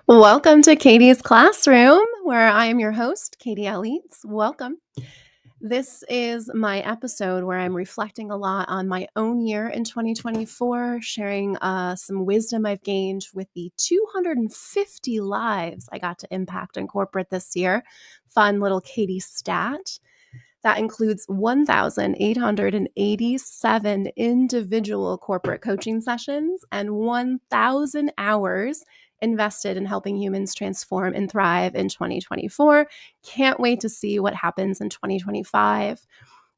Welcome to Katie's Classroom, where I am your host, Katie Elites. Welcome. This is my episode where I'm reflecting a lot on my own year in 2024, sharing some wisdom I've gained with the 250 lives I got to impact in corporate this year. Fun little Katie stat. That includes 1,887 individual corporate coaching sessions and 1,000 hours invested in helping humans transform and thrive in 2024. Can't wait to see what happens in 2025.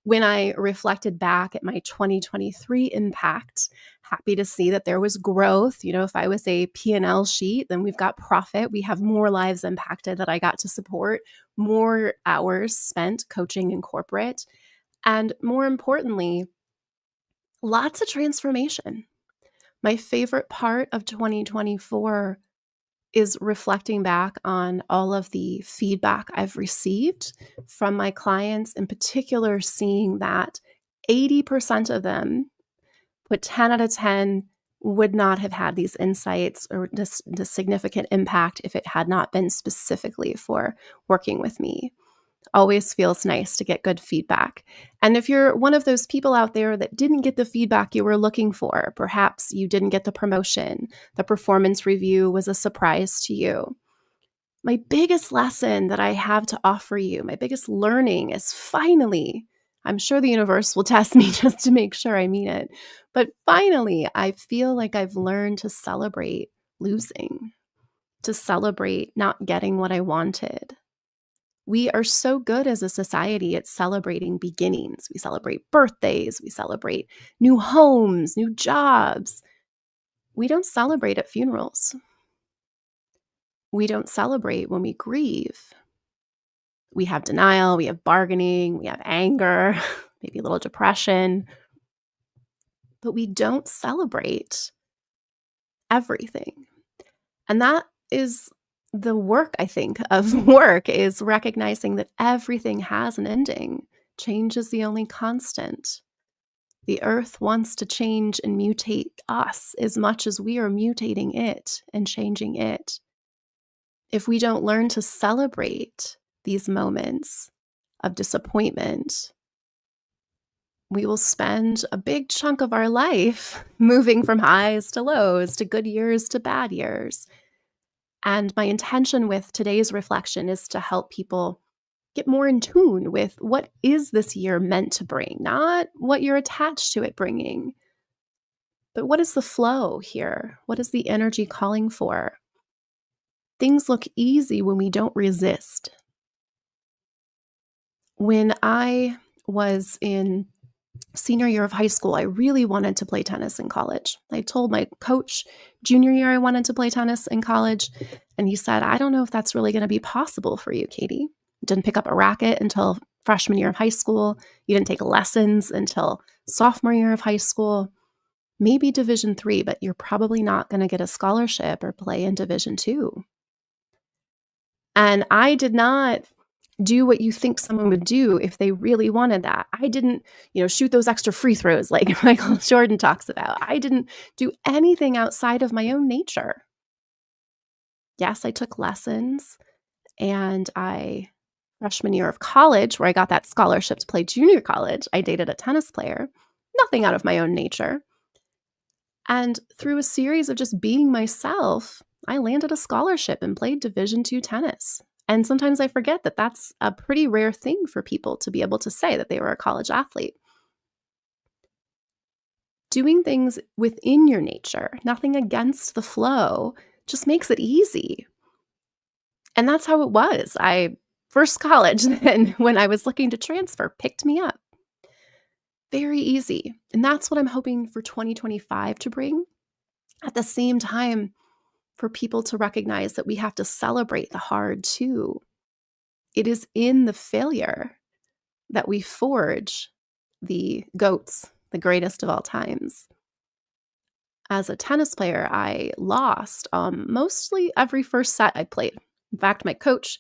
When I reflected back at my 2023 impact, happy to see that there was growth. If I was a P&L sheet, then we've got profit. We have more lives impacted that I got to support, more hours spent coaching in corporate, and more importantly, lots of transformation. My favorite part of 2024 is reflecting back on all of the feedback I've received from my clients, in particular, seeing that 80% of them put 10 out of 10 would not have had these insights or this significant impact if it had not been specifically for working with me. Always feels nice to get good feedback. And if you're one of those people out there that didn't get the feedback you were looking for, perhaps you didn't get the promotion, the performance review was a surprise to you. My biggest lesson that I have to offer you, my biggest learning is finally, I'm sure the universe will test me just to make sure I mean it, but finally, I feel like I've learned to celebrate losing, to celebrate not getting what I wanted. We are so good as a society at celebrating beginnings. We celebrate birthdays, we celebrate new homes, new jobs. We don't celebrate at funerals. We don't celebrate when we grieve. We have denial, we have bargaining, we have anger, maybe a little depression, but we don't celebrate everything. And that is the work, I think, of work, is recognizing that everything has an ending. Change is the only constant. The earth wants to change and mutate us as much as we are mutating it and changing it. If we don't learn to celebrate these moments of disappointment, we will spend a big chunk of our life moving from highs to lows, to good years to bad years. And my intention with today's reflection is to help people get more in tune with what is this year meant to bring, not what you're attached to it bringing, but what is the flow here? What is the energy calling for? Things look easy when we don't resist. When I was in senior year of high school, I really wanted to play tennis in college. I told my coach junior year I wanted to play tennis in college, and he said, I don't know if that's really going to be possible for you, Katie. Didn't pick up a racket until freshman year of high school. You didn't take lessons until sophomore year of high school. Maybe Division III, but you're probably not going to get a scholarship or play in Division II. And I did not do what you think someone would do if they really wanted that. I didn't, shoot those extra free throws like Michael Jordan talks about. I didn't do anything outside of my own nature. Yes, I took lessons, and freshman year of college, where I got that scholarship to play junior college, I dated a tennis player. Nothing out of my own nature. And through a series of just being myself, I landed a scholarship and played Division II tennis. And sometimes I forget that that's a pretty rare thing for people to be able to say that they were a college athlete. Doing things within your nature, nothing against the flow, just makes it easy. And that's how it was. First college, then when I was looking to transfer, picked me up. Very easy. And that's what I'm hoping for 2025 to bring. At the same time, for people to recognize that we have to celebrate the hard too. It is in the failure that we forge the GOATs, the greatest of all times. As a tennis player, I lost mostly every first set I played. In fact, my coach,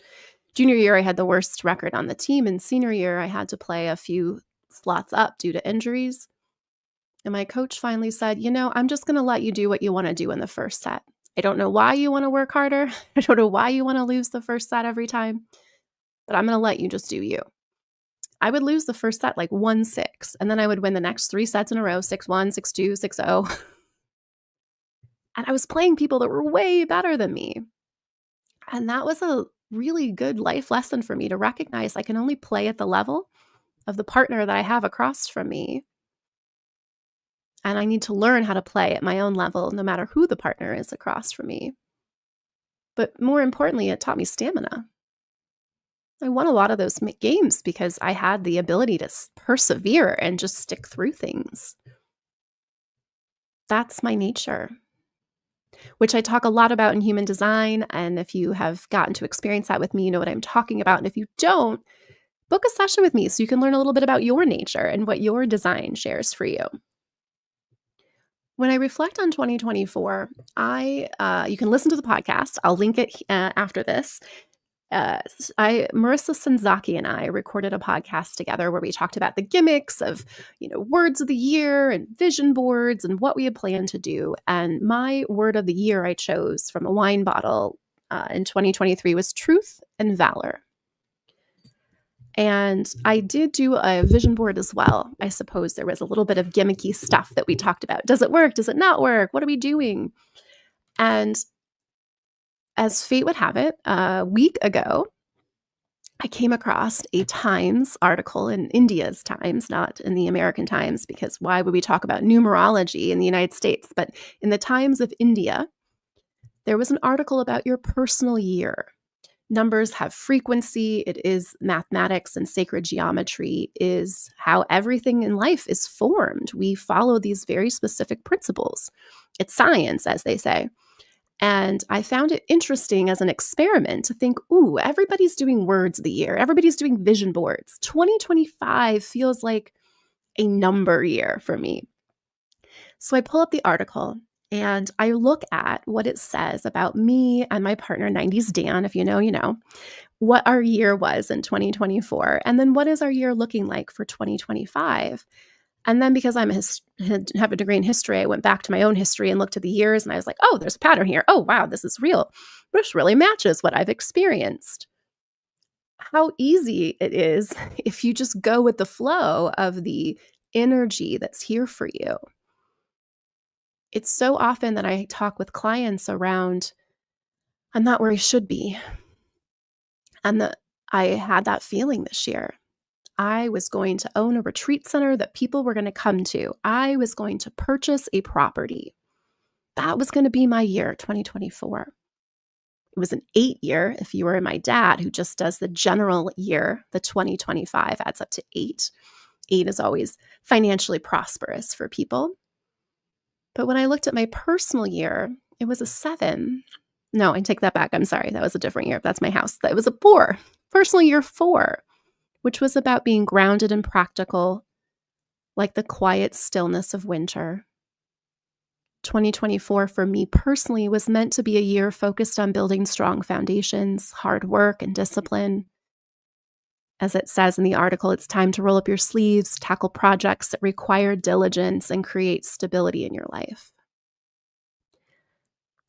junior year, I had the worst record on the team, and senior year, I had to play a few slots up due to injuries. And my coach finally said, I'm just going to let you do what you want to do in the first set. I don't know why you want to work harder. I don't know why you want to lose the first set every time, but I'm going to let you just do you. I would lose the first set like 1-6, and then I would win the next 3 sets in a row, 6-1, 6-2, 6-0. And I was playing people that were way better than me. And that was a really good life lesson for me to recognize I can only play at the level of the partner that I have across from me. And I need to learn how to play at my own level, no matter who the partner is across from me. But more importantly, it taught me stamina. I won a lot of those games because I had the ability to persevere and just stick through things. That's my nature, which I talk a lot about in human design. And if you have gotten to experience that with me, you know what I'm talking about. And if you don't, book a session with me so you can learn a little bit about your nature and what your design shares for you. When I reflect on 2024, you can listen to the podcast. I'll link it after this. Marissa Senzaki and I recorded a podcast together where we talked about the gimmicks of, words of the year and vision boards and what we had planned to do. And my word of the year I chose from a wine bottle in 2023 was truth and valor. And I did do a vision board as well. I suppose there was a little bit of gimmicky stuff that we talked about. Does it work? Does it not work? What are we doing? And as fate would have it, a week ago, I came across a Times article in India's Times, not in the American Times, because why would we talk about numerology in the United States? But in the Times of India, there was an article about your personal year. Numbers have frequency. It is mathematics, and sacred geometry is how everything in life is formed. We follow these very specific principles. It's science, as they say. And I found it interesting as an experiment to think, ooh, everybody's doing words of the year. Everybody's doing vision boards. 2025 feels like a number year for me. So I pull up the article and I look at what it says about me and my partner, 90s Dan, if you know, you know, what our year was in 2024. And then what is our year looking like for 2025? And then because have a degree in history, I went back to my own history and looked at the years and I was like, oh, there's a pattern here. Oh, wow, this is real. This really matches what I've experienced. How easy it is if you just go with the flow of the energy that's here for you. It's so often that I talk with clients around, I'm not where I should be. And I had that feeling this year. I was going to own a retreat center that people were going to come to. I was going to purchase a property. That was going to be my year, 2024. It was an 8 year. If you were my dad, who just does the general year, the 2025 adds up to 8. 8 is always financially prosperous for people. But when I looked at my personal year, it was a 7. No, I take that back. I'm sorry. That was a different year. That's my house. That was a 4. Personal year 4. Which was about being grounded and practical, like the quiet stillness of winter. 2024 for me personally was meant to be a year focused on building strong foundations, hard work, and discipline. As it says in the article, it's time to roll up your sleeves, tackle projects that require diligence, and create stability in your life.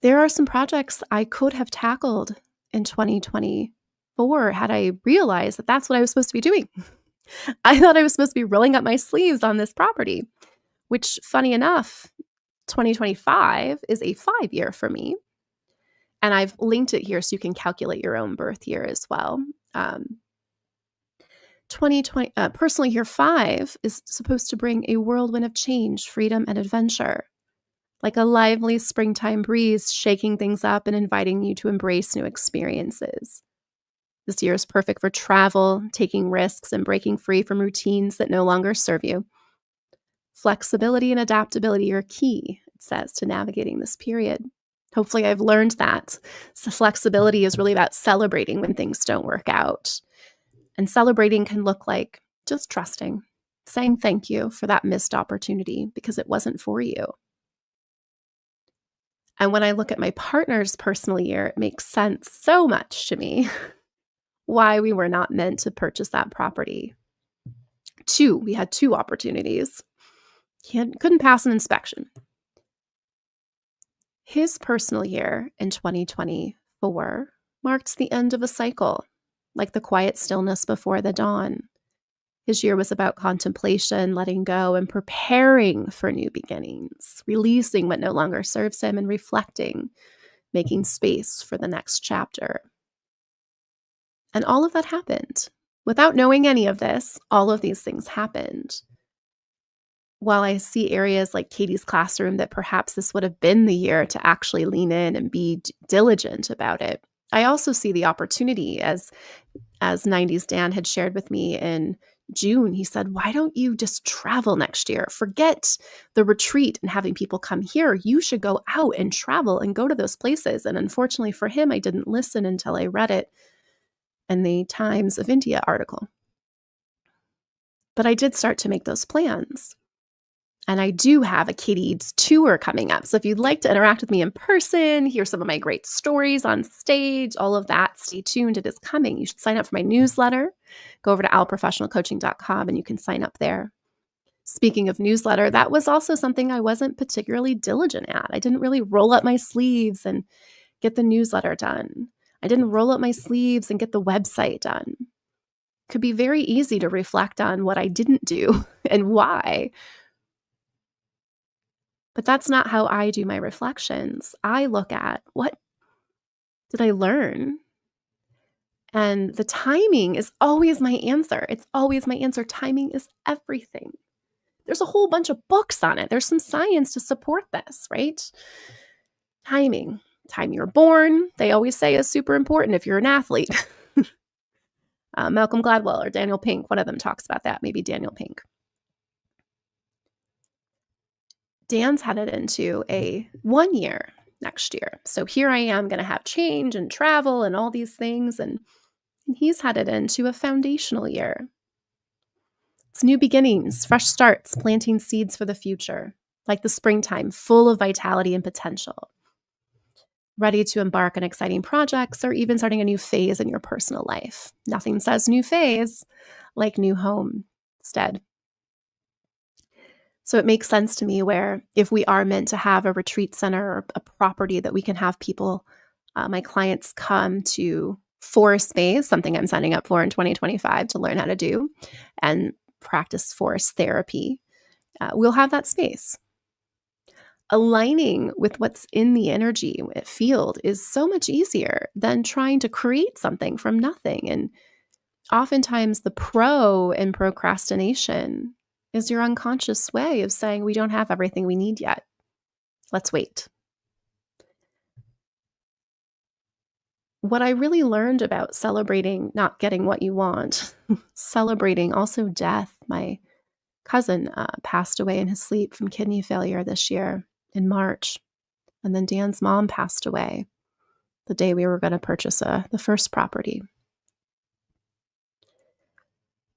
There are some projects I could have tackled in 2024 had I realized that that's what I was supposed to be doing. I thought I was supposed to be rolling up my sleeves on this property, which, funny enough, 2025 is a 5 year for me. And I've linked it here so you can calculate your own birth year as well. 2020, personally, year 5 is supposed to bring a whirlwind of change, freedom, and adventure. Like a lively springtime breeze, shaking things up and inviting you to embrace new experiences. This year is perfect for travel, taking risks, and breaking free from routines that no longer serve you. Flexibility and adaptability are key, it says, to navigating this period. Hopefully I've learned that. So flexibility is really about celebrating when things don't work out. And celebrating can look like just trusting, saying thank you for that missed opportunity because it wasn't for you. And when I look at my partner's personal year, it makes sense so much to me why we were not meant to purchase that property. We had 2 opportunities. He couldn't pass an inspection. His personal year in 2024 marked the end of a cycle, like the quiet stillness before the dawn. His year was about contemplation, letting go, and preparing for new beginnings, releasing what no longer serves him and reflecting, making space for the next chapter. And all of that happened. Without knowing any of this, all of these things happened. While I see areas like Katie's classroom that perhaps this would have been the year to actually lean in and be diligent about it, I also see the opportunity as 90s Dan had shared with me in June. He said, why don't you just travel next year? Forget the retreat and having people come here. You should go out and travel and go to those places. And unfortunately for him, I didn't listen until I read it in the Times of India article. But I did start to make those plans. And I do have a Katie Eads tour coming up. So if you'd like to interact with me in person, hear some of my great stories on stage, all of that, stay tuned. It is coming. You should sign up for my newsletter. Go over to owlprofessionalcoaching.com and you can sign up there. Speaking of newsletter, that was also something I wasn't particularly diligent at. I didn't really roll up my sleeves and get the newsletter done. I didn't roll up my sleeves and get the website done. It could be very easy to reflect on what I didn't do and why. But that's not how I do my reflections. I look at what did I learn? And the timing is always my answer. It's always my answer. Timing is everything. There's a whole bunch of books on it. There's some science to support this, right? Timing. Time you're born, they always say, is super important if you're an athlete. Malcolm Gladwell or Daniel Pink, one of them talks about that, maybe Daniel Pink. Dan's headed into a 1 year next year. So here I am going to have change and travel and all these things. And he's headed into a foundational year. It's new beginnings, fresh starts, planting seeds for the future, like the springtime, full of vitality and potential. Ready to embark on exciting projects or even starting a new phase in your personal life. Nothing says new phase like new homestead. So it makes sense to me where if we are meant to have a retreat center or a property that we can have people, my clients come to for a space, something I'm signing up for in 2025 to learn how to do and practice forest therapy, we'll have that space. Aligning with what's in the energy field is so much easier than trying to create something from nothing. And oftentimes the pro in procrastination is your unconscious way of saying we don't have everything we need yet. Let's wait. What I really learned about celebrating not getting what you want, celebrating also death. My cousin passed away in his sleep from kidney failure this year in March. And then Dan's mom passed away the day we were going to purchase the first property.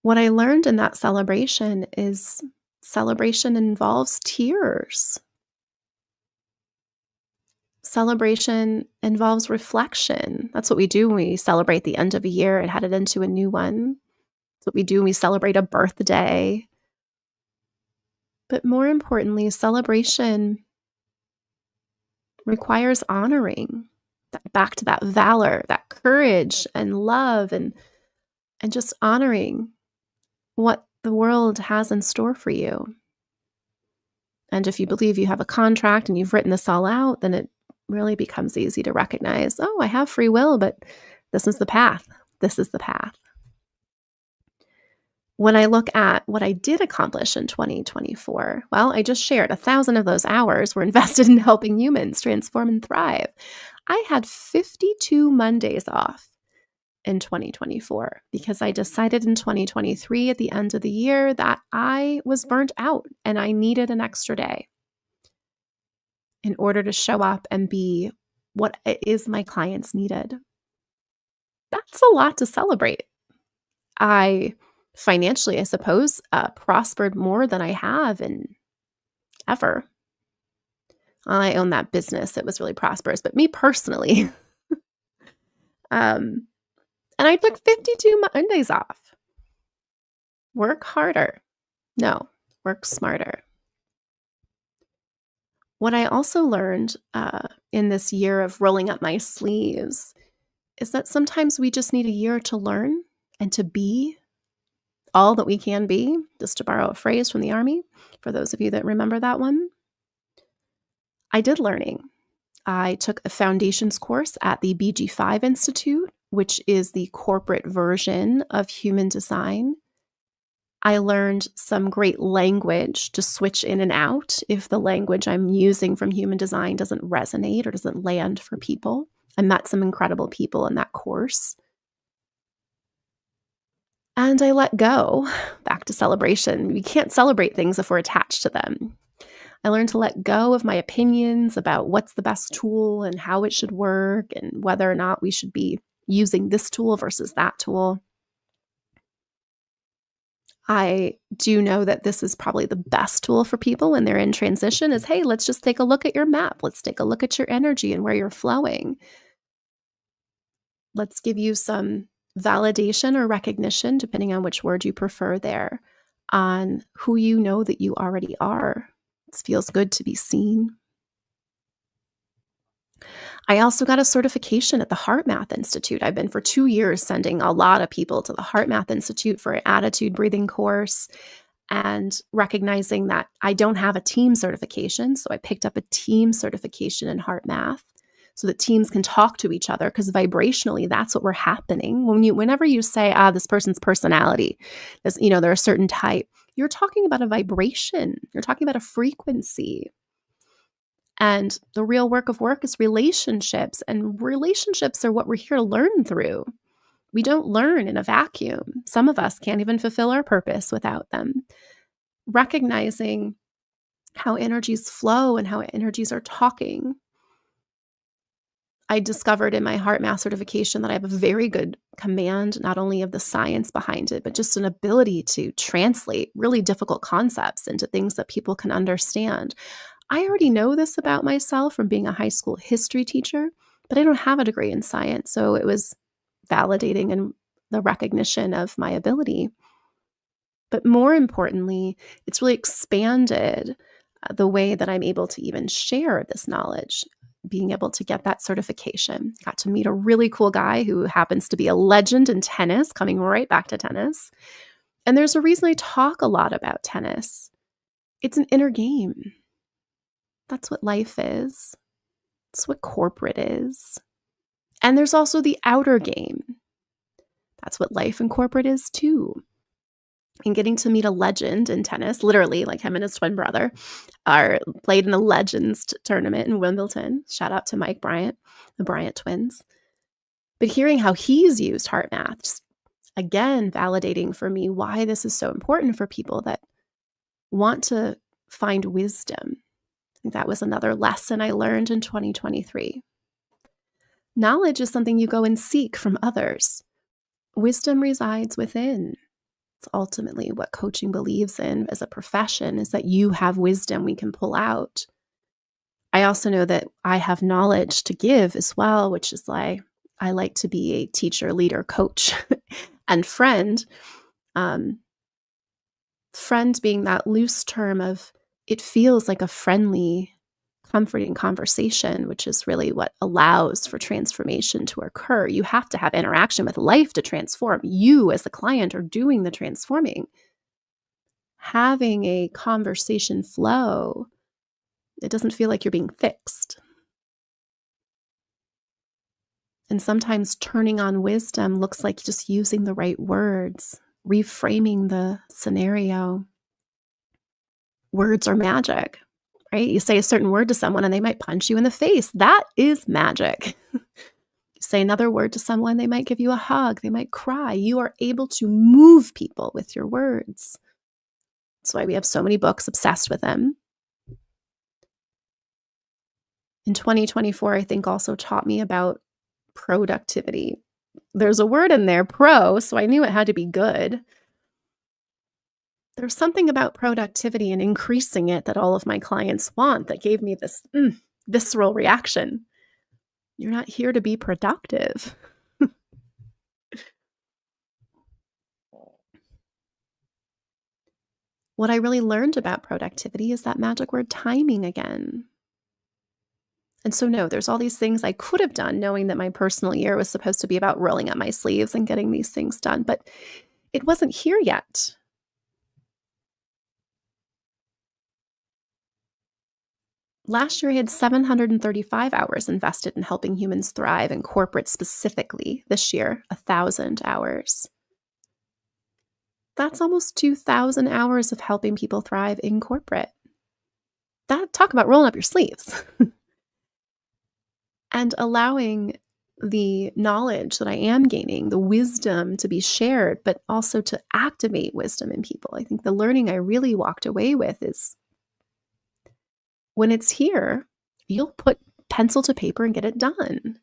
What I learned in that celebration is celebration involves tears. Celebration involves reflection. That's what we do when we celebrate the end of a year and headed into a new one. That's what we do when we celebrate a birthday. But more importantly, celebration requires honoring back to that valor, that courage and love and just honoring what the world has in store for you. And if you believe you have a contract and you've written this all out, then it really becomes easy to recognize, oh, I have free will, but this is the path. This is the path. When I look at what I did accomplish in 2024, well, I just shared 1,000 of those hours were invested in helping humans transform and thrive. I had 52 Mondays off in 2024 because I decided in 2023 at the end of the year that I was burnt out and I needed an extra day in order to show up and be what it is my clients needed. That's a lot to celebrate. I financially, I suppose, prospered more than I have in ever. I own that business. It was really prosperous, but me personally, and I took 52 Mondays off. Work harder. No, work smarter. What I also learned in this year of rolling up my sleeves is that sometimes we just need a year to learn and to be all that we can be, just to borrow a phrase from the Army, for those of you that remember that one. I did learning. I took a foundations course at the BG5 Institute, which is the corporate version of human design. I learned some great language to switch in and out if the language I'm using from human design doesn't resonate or doesn't land for people. I met some incredible people in that course. And I let go. Back to celebration. We can't celebrate things if we're attached to them. I learned to let go of my opinions about what's the best tool and how it should work and whether or not we should be using this tool versus that tool. I do know that this is probably the best tool for people when they're in transition is, hey, let's just take a look at your map. Let's take a look at your energy and where you're flowing. Let's give you some validation or recognition, depending on which word you prefer there, on who you know that you already are. It feels good to be seen. I also got a certification at the Heart Math Institute. I've been for 2 years sending a lot of people to the Heart Math Institute for an attitude breathing course and recognizing that I don't have a team certification. So I picked up a team certification in Heart Math so that teams can talk to each other because vibrationally, that's what we're happening. Whenever you say, this person's personality, they're a certain type, you're talking about a vibration. You're talking about a frequency. And the real work is relationships. And relationships are what we're here to learn through. We don't learn in a vacuum. Some of us can't even fulfill our purpose without them. Recognizing how energies flow and how energies are talking. I discovered in my Heart Math certification that I have a very good command, not only of the science behind it, but just an ability to translate really difficult concepts into things that people can understand. I already know this about myself from being a high school history teacher, but I don't have a degree in science. So it was validating and the recognition of my ability. But more importantly, it's really expanded the way that I'm able to even share this knowledge, being able to get that certification. Got to meet a really cool guy who happens to be a legend in tennis, coming right back to tennis. And there's a reason I talk a lot about tennis. It's an inner game. That's what life is. That's what corporate is. And there's also the outer game. That's what life and corporate is too. And getting to meet a legend in tennis, literally, like him and his twin brother, played in the Legends tournament in Wimbledon. Shout out to Mike Bryant, the Bryant twins. But hearing how he's used Heart Math, just again, validating for me why this is so important for people that want to find wisdom. I think that was another lesson I learned in 2023. Knowledge is something you go and seek from others. Wisdom resides within. It's ultimately what coaching believes in as a profession, is that you have wisdom we can pull out. I also know that I have knowledge to give as well, which is why I like to be a teacher, leader, coach, and friend. Friend being that loose term of it feels like a friendly, comforting conversation, which is really what allows for transformation to occur. You have to have interaction with life to transform. You as the client are doing the transforming. Having a conversation flow, it doesn't feel like you're being fixed. And sometimes turning on wisdom looks like just using the right words, reframing the scenario. Words are magic. Right? You say a certain word to someone and they might punch you in the face. That is magic. You say another word to someone, they might give you a hug. They might cry. You are able to move people with your words. That's why we have so many books obsessed with them. In 2024, I think also taught me about productivity. There's a word in there, pro, so I knew it had to be good. There's something about productivity and increasing it that all of my clients want that gave me this visceral reaction. You're not here to be productive. What I really learned about productivity is that magic word timing again. And so, no, there's all these things I could have done knowing that my personal year was supposed to be about rolling up my sleeves and getting these things done, but it wasn't here yet. Last year, I had 735 hours invested in helping humans thrive in corporate specifically. This year, 1,000 hours. That's almost 2,000 hours of helping people thrive in corporate. Talk about rolling up your sleeves and allowing the knowledge that I am gaining, the wisdom to be shared, but also to activate wisdom in people. I think the learning I really walked away with is when it's here, you'll put pencil to paper and get it done.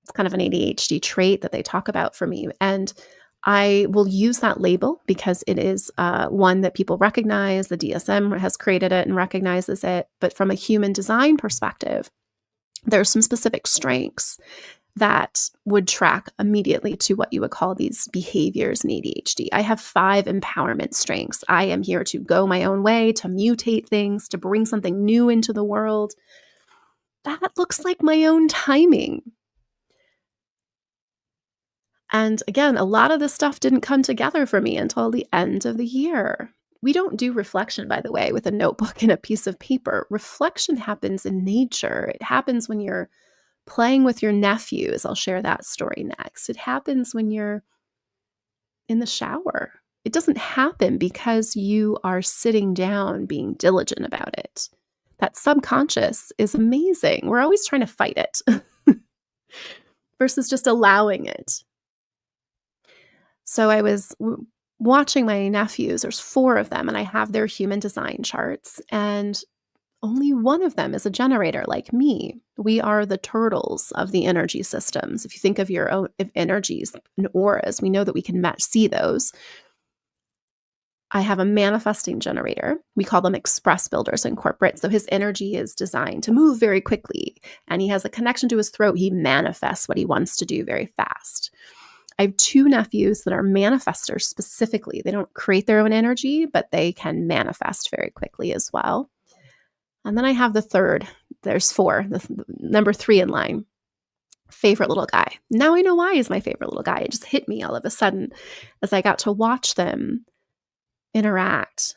It's kind of an ADHD trait that they talk about for me. And I will use that label because it is one that people recognize. The DSM has created it and recognizes it. But from a human design perspective, there are some specific strengths that would track immediately to what you would call these behaviors in ADHD. I have 5 empowerment strengths. I am here to go my own way, to mutate things, to bring something new into the world. That looks like my own timing. And again, a lot of this stuff didn't come together for me until the end of the year. We don't do reflection, by the way, with a notebook and a piece of paper. Reflection happens in nature. It happens when you're playing with your nephews. I'll share that story next. It happens when you're in the shower. It doesn't happen because you are sitting down being diligent about it. That subconscious is amazing. We're always trying to fight it versus just allowing it. So I was watching my nephews. There's 4 of them, and I have their human design charts. And only one of them is a generator like me. We are the turtles of the energy systems. If you think of your own energies and auras, we know that we can see those. I have a manifesting generator. We call them express builders in corporate. So his energy is designed to move very quickly, and he has a connection to his throat. He manifests what he wants to do very fast. I have 2 nephews that are manifestors specifically. They don't create their own energy, but they can manifest very quickly as well. And then I have the third. There's 4, the number 3 in line. Favorite little guy. Now I know why he's my favorite little guy. It just hit me all of a sudden as I got to watch them interact.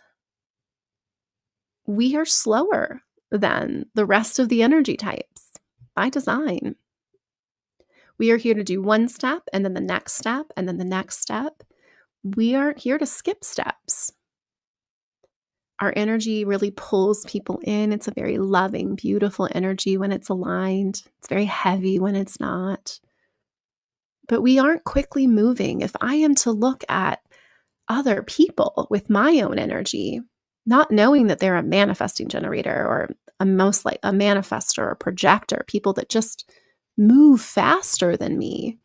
We are slower than the rest of the energy types by design. We are here to do one step and then the next step and then the next step. We aren't here to skip steps. Our energy really pulls people in. It's a very loving, beautiful energy when it's aligned. It's very heavy when it's not. But we aren't quickly moving. If I am to look at other people with my own energy, not knowing that they're a manifesting generator or a manifestor or projector, people that just move faster than me,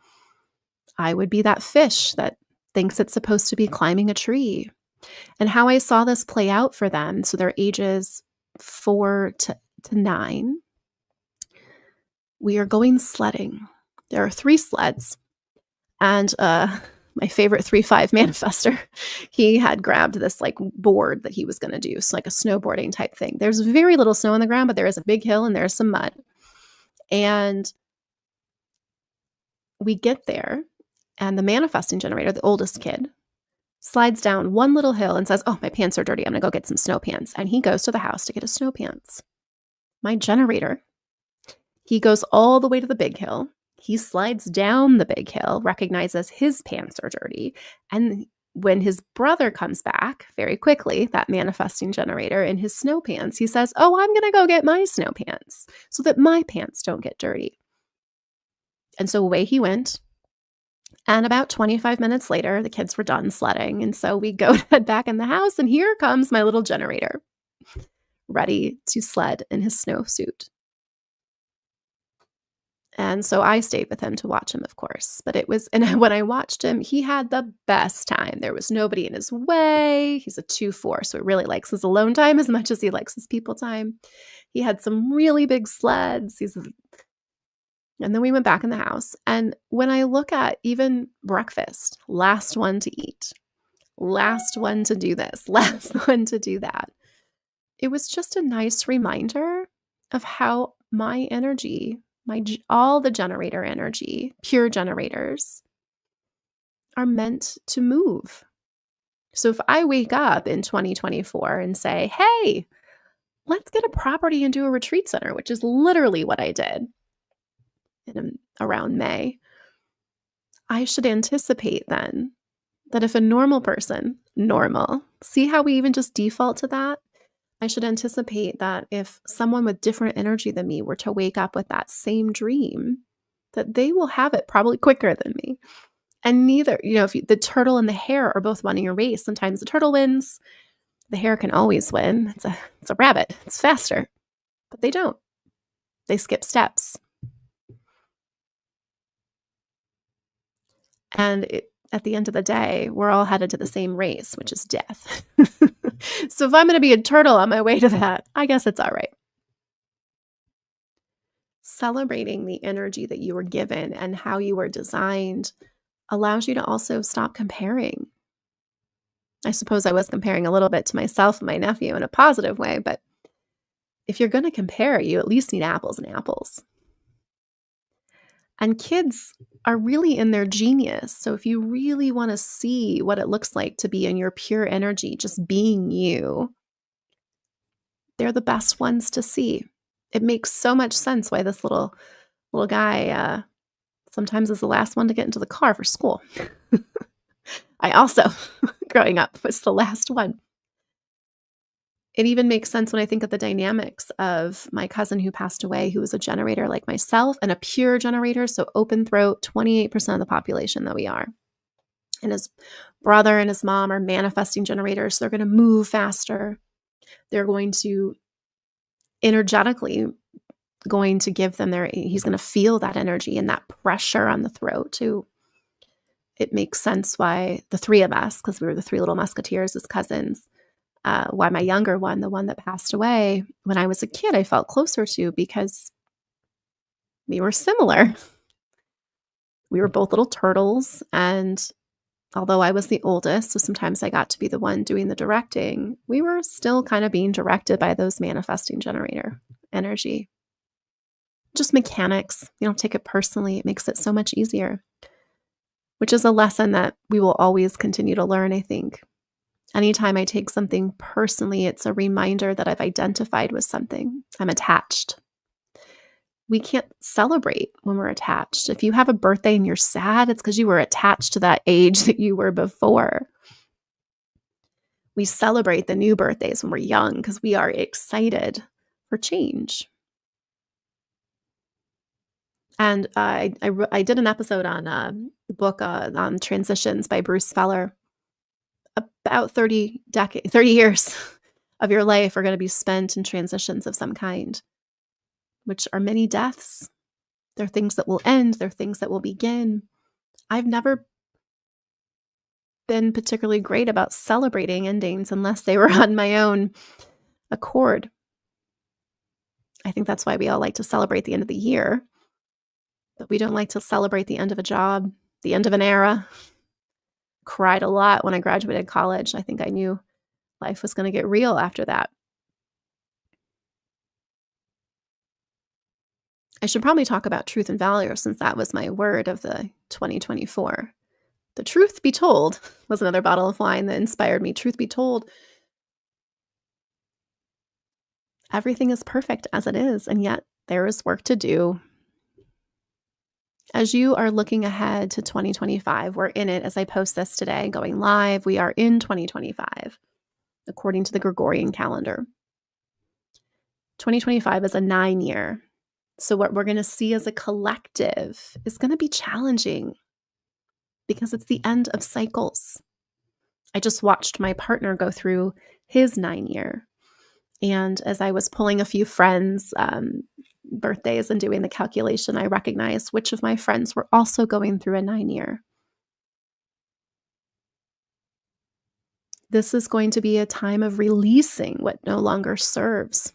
I would be that fish that thinks it's supposed to be climbing a tree. And how I saw this play out for them, so their ages 4 to 9, we are going sledding. There are 3 sleds, and my favorite 3-5 manifestor, he had grabbed this like board that he was going to do, so like a snowboarding type thing. There's very little snow on the ground, but there is a big hill and there's some mud. And we get there, and the manifesting generator, the oldest kid, slides down one little hill and says, "Oh, my pants are dirty. I'm going to go get some snow pants." And he goes to the house to get his snow pants. My generator, he goes all the way to the big hill. He slides down the big hill, recognizes his pants are dirty. And when his brother comes back very quickly, that manifesting generator in his snow pants, he says, "Oh, I'm going to go get my snow pants so that my pants don't get dirty." And so away he went. And about 25 minutes later, the kids were done sledding. And so we go to head back in the house, and here comes my little generator, ready to sled in his snowsuit. And so I stayed with him to watch him, of course. But and when I watched him, he had the best time. There was nobody in his way. He's a 2-4, so he really likes his alone time as much as he likes his people time. He had some really big sleds. And then we went back in the house. And when I look at even breakfast, last one to eat, last one to do this, last one to do that, it was just a nice reminder of how my energy, all the generator energy, pure generators, are meant to move. So if I wake up in 2024 and say, hey, let's get a property and do a retreat center, which is literally what I did around May, I should anticipate then that if a normal person, see how we even just default to that? I should anticipate that if someone with different energy than me were to wake up with that same dream, that they will have it probably quicker than me. And neither, if the turtle and the hare are both winning a race, sometimes the turtle wins, the hare can always win. It's a rabbit. It's faster. But they don't. They skip steps. And at the end of the day, we're all headed to the same race, which is death. So if I'm going to be a turtle on my way to that, I guess it's all right. Celebrating the energy that you were given and how you were designed allows you to also stop comparing. I suppose I was comparing a little bit to myself and my nephew in a positive way, but if you're going to compare, you at least need apples and apples. And kids are really in their genius. So if you really want to see what it looks like to be in your pure energy, just being you, they're the best ones to see. It makes so much sense why this little guy sometimes is the last one to get into the car for school. I also, growing up, was the last one. It even makes sense when I think of the dynamics of my cousin who passed away, who was a generator like myself and a pure generator, so open throat, 28% of the population that we are. And his brother and his mom are manifesting generators. So they're going to move faster. They're going to energetically give them he's going to feel that energy and that pressure on the throat too. It makes sense why the three of us, because we were the three little musketeers as cousins, why my younger one, the one that passed away when I was a kid, I felt closer to because we were similar. We were both little turtles. And although I was the oldest, so sometimes I got to be the one doing the directing, we were still kind of being directed by those manifesting generator energy. Just mechanics. You don't take it personally. It makes it so much easier, which is a lesson that we will always continue to learn, I think. Anytime I take something personally, it's a reminder that I've identified with something. I'm attached. We can't celebrate when we're attached. If you have a birthday and you're sad, it's because you were attached to that age that you were before. We celebrate the new birthdays when we're young because we are excited for change. And I did an episode on the book on Transitions by Bruce Feller. About 30 years of your life are going to be spent in transitions of some kind, which are many deaths. They're things that will end. They're things that will begin. I've never been particularly great about celebrating endings unless they were on my own accord. I think that's why we all like to celebrate the end of the year, but we don't like to celebrate the end of a job, the end of an era. Cried a lot when I graduated college. I think I knew life was going to get real after that. I should probably talk about truth and value since that was my word of the 2024. The truth be told was another bottle of wine that inspired me. Truth be told, everything is perfect as it is, and yet there is work to do. As you are looking ahead to 2025, we're in it as I post this today, going live. We are in 2025, according to the Gregorian calendar. 2025 is a 9-year. So what we're going to see as a collective is going to be challenging because it's the end of cycles. I just watched my partner go through his 9-year. And as I was pulling a few friends' birthdays and doing the calculation, I recognized which of my friends were also going through a 9-year. This is going to be a time of releasing what no longer serves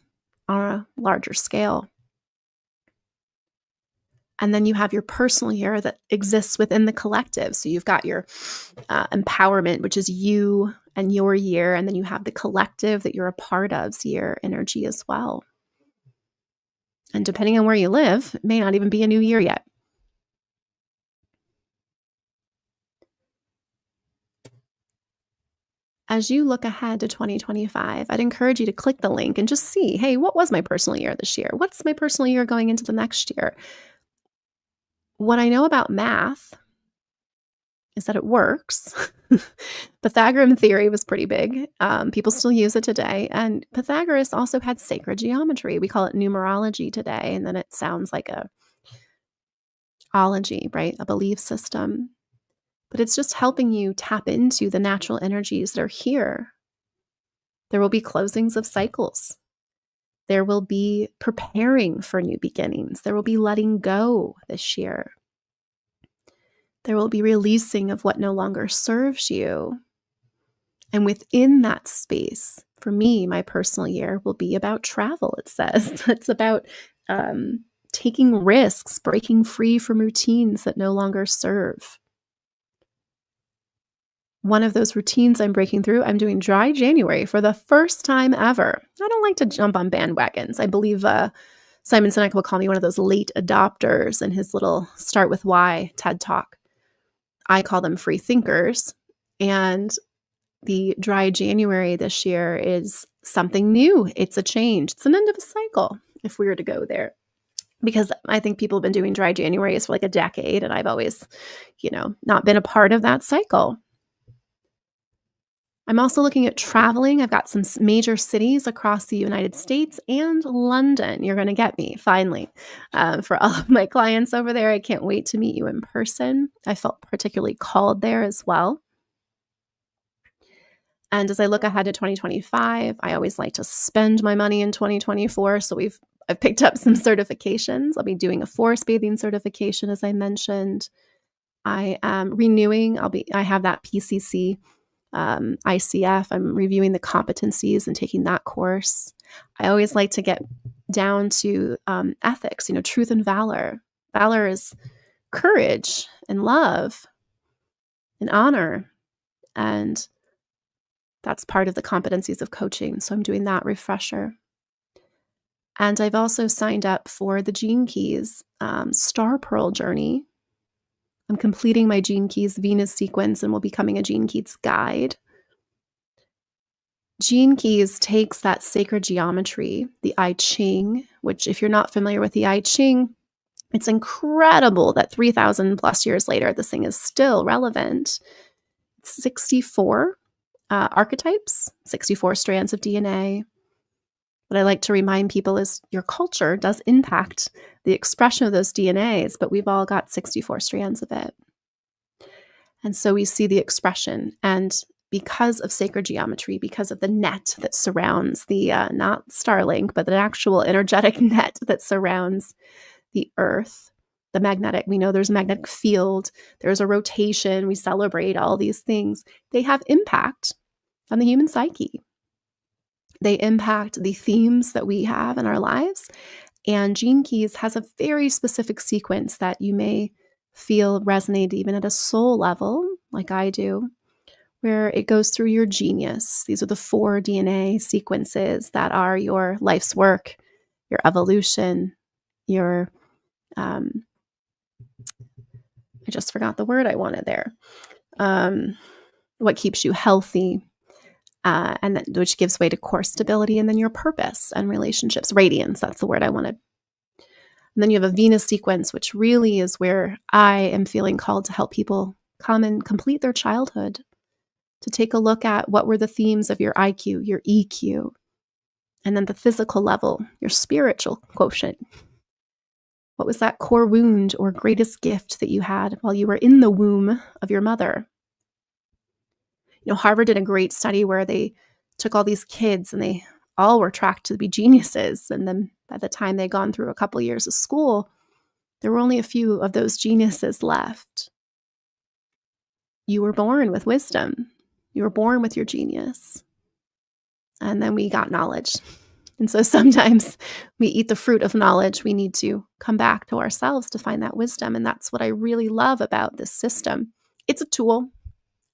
on a larger scale. And then you have your personal year that exists within the collective. So you've got your empowerment, which is you and your year. And then you have the collective that you're a part of's year energy as well. And depending on where you live, it may not even be a new year yet. As you look ahead to 2025, I'd encourage you to click the link and just see, hey, what was my personal year this year? What's my personal year going into the next year? What I know about math is that it works. Pythagorean theory was pretty big. People still use it today. And Pythagoras also had sacred geometry. We call it numerology today. And then it sounds like a ology, right? A belief system. But it's just helping you tap into the natural energies that are here. There will be closings of cycles. There will be preparing for new beginnings. There will be letting go this year. There will be releasing of what no longer serves you. And within that space, for me, my personal year will be about travel, it says. It's about taking risks, breaking free from routines that no longer serve. One of those routines I'm breaking through, I'm doing dry January for the first time ever. I don't like to jump on bandwagons. I believe Simon Sinek will call me one of those late adopters in his little Start With Why TED Talk. I call them free thinkers. And the dry January this year is something new. It's a change. It's an end of a cycle if we were to go there. Because I think people have been doing dry Januaries for like a decade, and I've always, not been a part of that cycle. I'm also looking at traveling. I've got some major cities across the United States and London. You're going to get me, finally. For all of my clients over there, I can't wait to meet you in person. I felt particularly called there as well. And as I look ahead to 2025, I always like to spend my money in 2024. So I've picked up some certifications. I'll be doing a forest bathing certification, as I mentioned. I am renewing. I have that PCC. ICF. I'm reviewing the competencies and taking that course. I always like to get down to ethics, truth and valor. Valor is courage and love and honor. And that's part of the competencies of coaching. So I'm doing that refresher. And I've also signed up for the Gene Keys Star Pearl journey. I'm completing my Gene Keys Venus sequence and will be becoming a Gene Keys guide. Gene Keys takes that sacred geometry, the I Ching, which if you're not familiar with the I Ching, it's incredible that 3,000 plus years later, this thing is still relevant. It's 64 archetypes, 64 strands of DNA. What I like to remind people is your culture does impact the expression of those DNAs, but we've all got 64 strands of it. And so we see the expression. And because of sacred geometry, because of the net that surrounds the, not Starlink, but the actual energetic net that surrounds the Earth, the magnetic, we know there's a magnetic field, there's a rotation, we celebrate all these things. They have impact on the human psyche. They impact the themes that we have in our lives. And Gene Keys has a very specific sequence that you may feel resonate even at a soul level, like I do, where it goes through your genius. These are the 4 DNA sequences that are your life's work, your evolution, your, I just forgot the word I wanted there, what keeps you healthy, and then, which gives way to core stability, and then your purpose and relationships, radiance, that's the word I wanted. And then you have a Venus sequence, which really is where I am feeling called to help people come and complete their childhood, to take a look at what were the themes of your IQ, your EQ, and then the physical level, your spiritual quotient. What was that core wound or greatest gift that you had while you were in the womb of your mother? Harvard did a great study where they took all these kids and they all were tracked to be geniuses. And then by the time they'd gone through a couple years of school, there were only a few of those geniuses left. You were born with wisdom. You were born with your genius. And then we got knowledge. And so sometimes we eat the fruit of knowledge. We need to come back to ourselves to find that wisdom. And that's what I really love about this system. It's a tool.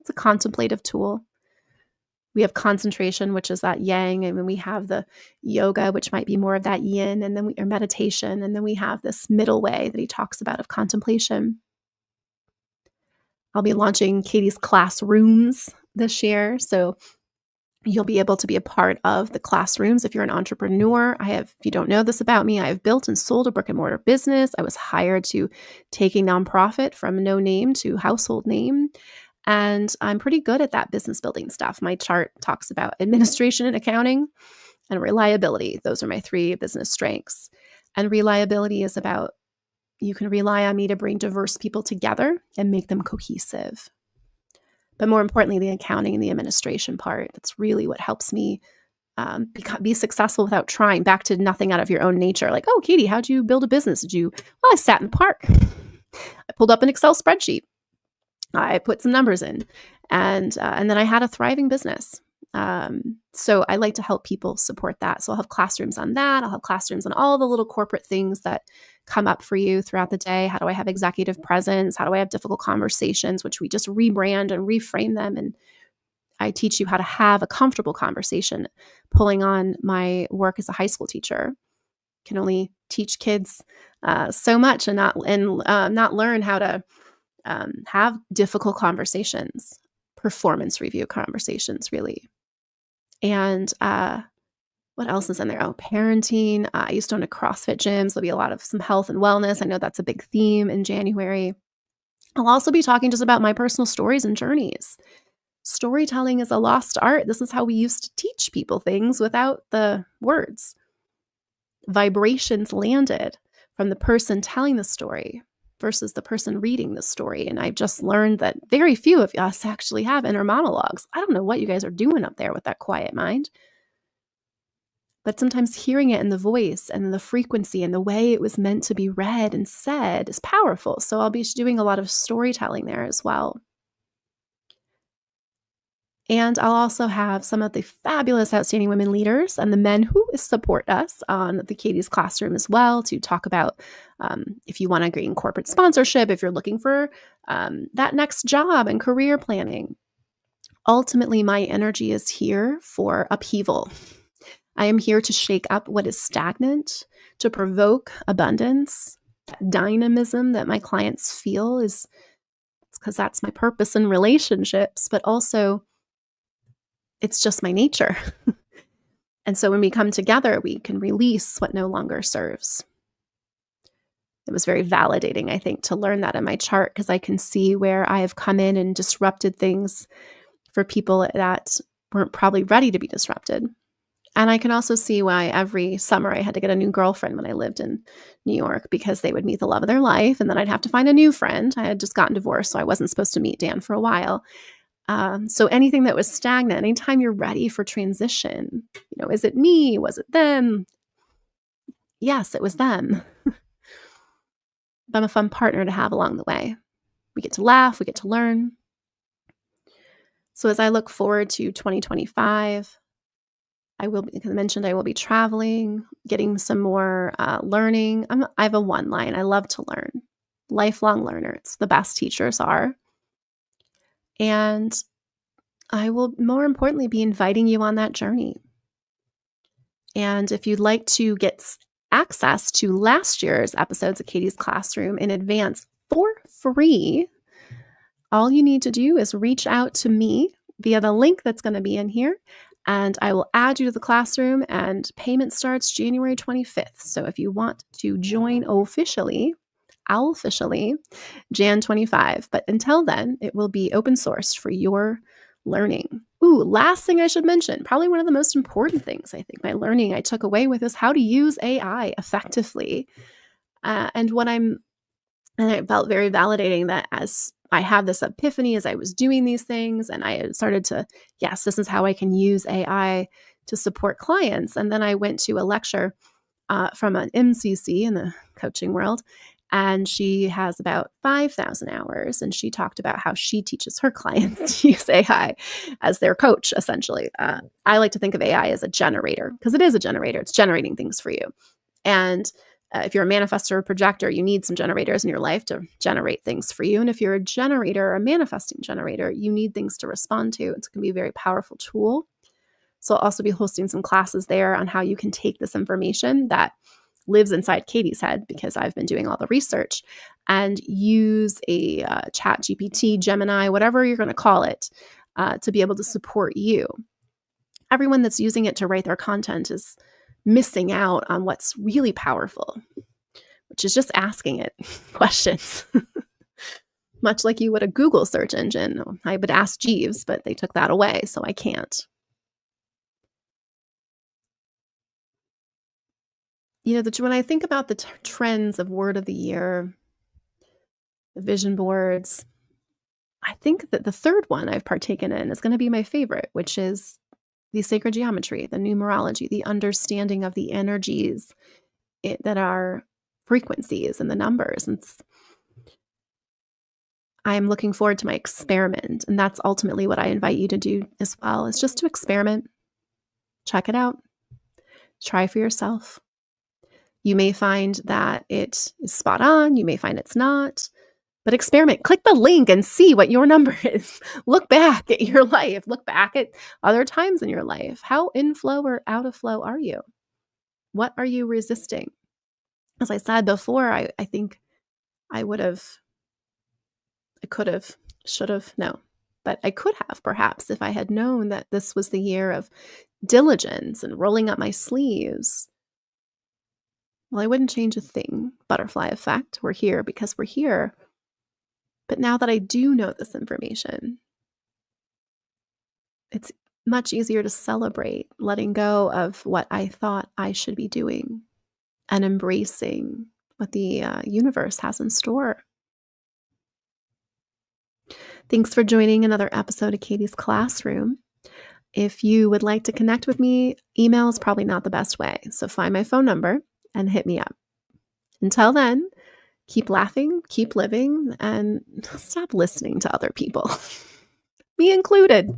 It's a contemplative tool. We have concentration, which is that yang, and then we have the yoga, which might be more of that yin, and then or meditation, and then we have this middle way that he talks about of contemplation. I'll be launching Katie's classrooms this year, so you'll be able to be a part of the classrooms if you're an entrepreneur. If you don't know this about me, I have built and sold a brick and mortar business. I was hired to take a nonprofit from no name to household name. And I'm pretty good at that business building stuff. My chart talks about administration and accounting and reliability. Those are my 3 business strengths. And reliability is about you can rely on me to bring diverse people together and make them cohesive. But more importantly, the accounting and the administration part, that's really what helps me be successful without trying. Back to nothing out of your own nature. Like, oh, Katie, how'd you build a business? Well, I sat in the park. I pulled up an Excel spreadsheet. I put some numbers in, and then I had a thriving business. So I like to help people support that. So I'll have classrooms on that. I'll have classrooms on all the little corporate things that come up for you throughout the day. How do I have executive presence? How do I have difficult conversations, which we just rebrand and reframe them? And I teach you how to have a comfortable conversation, pulling on my work as a high school teacher. Can only teach kids so much and not learn how to have difficult conversations, performance review conversations, really. And what else is in there? Oh, parenting. I used to own a CrossFit gym, so there'll be a lot of some health and wellness. I know that's a big theme in January. I'll also be talking just about my personal stories and journeys. Storytelling is a lost art. This is how we used to teach people things without the words. Vibrations landed from the person telling the story versus the person reading the story. And I've just learned that very few of us actually have inner monologues. I don't know what you guys are doing up there with that quiet mind. But sometimes hearing it in the voice and the frequency and the way it was meant to be read and said is powerful. So I'll be doing a lot of storytelling there as well. And I'll also have some of the fabulous Outstanding Women leaders and the men who support us on the Katie's Classroom as well to talk about if you want to gain corporate sponsorship, if you're looking for that next job and career planning. Ultimately, my energy is here for upheaval. I am here to shake up what is stagnant, to provoke abundance, dynamism that my clients feel is because that's my purpose in relationships, but also it's just my nature. And so when we come together, we can release what no longer serves. It was very validating, I think, to learn that in my chart because I can see where I have come in and disrupted things for people that weren't probably ready to be disrupted. And I can also see why every summer I had to get a new girlfriend when I lived in New York because they would meet the love of their life and then I'd have to find a new friend. I had just gotten divorced, so I wasn't supposed to meet Dan for a while. So anything that was stagnant, anytime you're ready for transition, is it me? Was it them? Yes, it was them. I'm a fun partner to have along the way. We get to laugh, we get to learn. So as I look forward to 2025, I will be traveling, getting some more learning. I have a one line. I love to learn. Lifelong learner. It's the best teachers are. And I will, more importantly, be inviting you on that journey. And if you'd like to get access to last year's episodes of Katie's Classroom in advance for free, all you need to do is reach out to me via the link that's going to be in here, and I will add you to the classroom, and payment starts January 25th. So if you want to join officially, Jan 25. But until then, it will be open sourced for your learning. Ooh, last thing I should mention, probably one of the most important things I think my learning I took away with is how to use AI effectively. And it felt very validating that as I had this epiphany as I was doing these things, and I started to, yes, this is how I can use AI to support clients. And then I went to a lecture from an MCC in the coaching world, and she has about 5,000 hours, and she talked about how she teaches her clients to use AI as their coach, essentially. I like to think of AI as a generator, because it is a generator. It's generating things for you. And If you're a manifestor or projector, you need some generators in your life to generate things for you. And if you're a generator or a manifesting generator, you need things to respond to. It's going to be a very powerful tool. So I'll also be hosting some classes there on how you can take this information that lives inside Katie's head, because I've been doing all the research, and use a chat GPT, Gemini, whatever you're going to call it, to be able to support you. Everyone that's using it to write their content is missing out on what's really powerful, which is just asking it questions. Much like you would a Google search engine. I would ask Jeeves, but they took that away, so I can't. When I think about the trends of word of the year, the vision boards, I think that the third one I've partaken in is going to be my favorite, which is the sacred geometry, the numerology, the understanding of the energies that are frequencies and the numbers. And I'm looking forward to my experiment. And that's ultimately what I invite you to do as well, is just to experiment, check it out, try for yourself. You may find that it is spot on. You may find it's not. But experiment. Click the link and see what your number is. Look back at your life. Look back at other times in your life. How in flow or out of flow are you? What are you resisting? As I said before, I think I would have, I could have, should have, no. But I could have, perhaps, if I had known that this was the year of diligence and rolling up my sleeves. Well, I wouldn't change a thing. Butterfly effect. We're here because we're here. But now that I do know this information, it's much easier to celebrate letting go of what I thought I should be doing and embracing what the universe has in store. Thanks for joining another episode of Katie's Classroom. If you would like to connect with me, email is probably not the best way. So find my phone number and hit me up. Until then, keep laughing, keep living, and stop listening to other people, me included.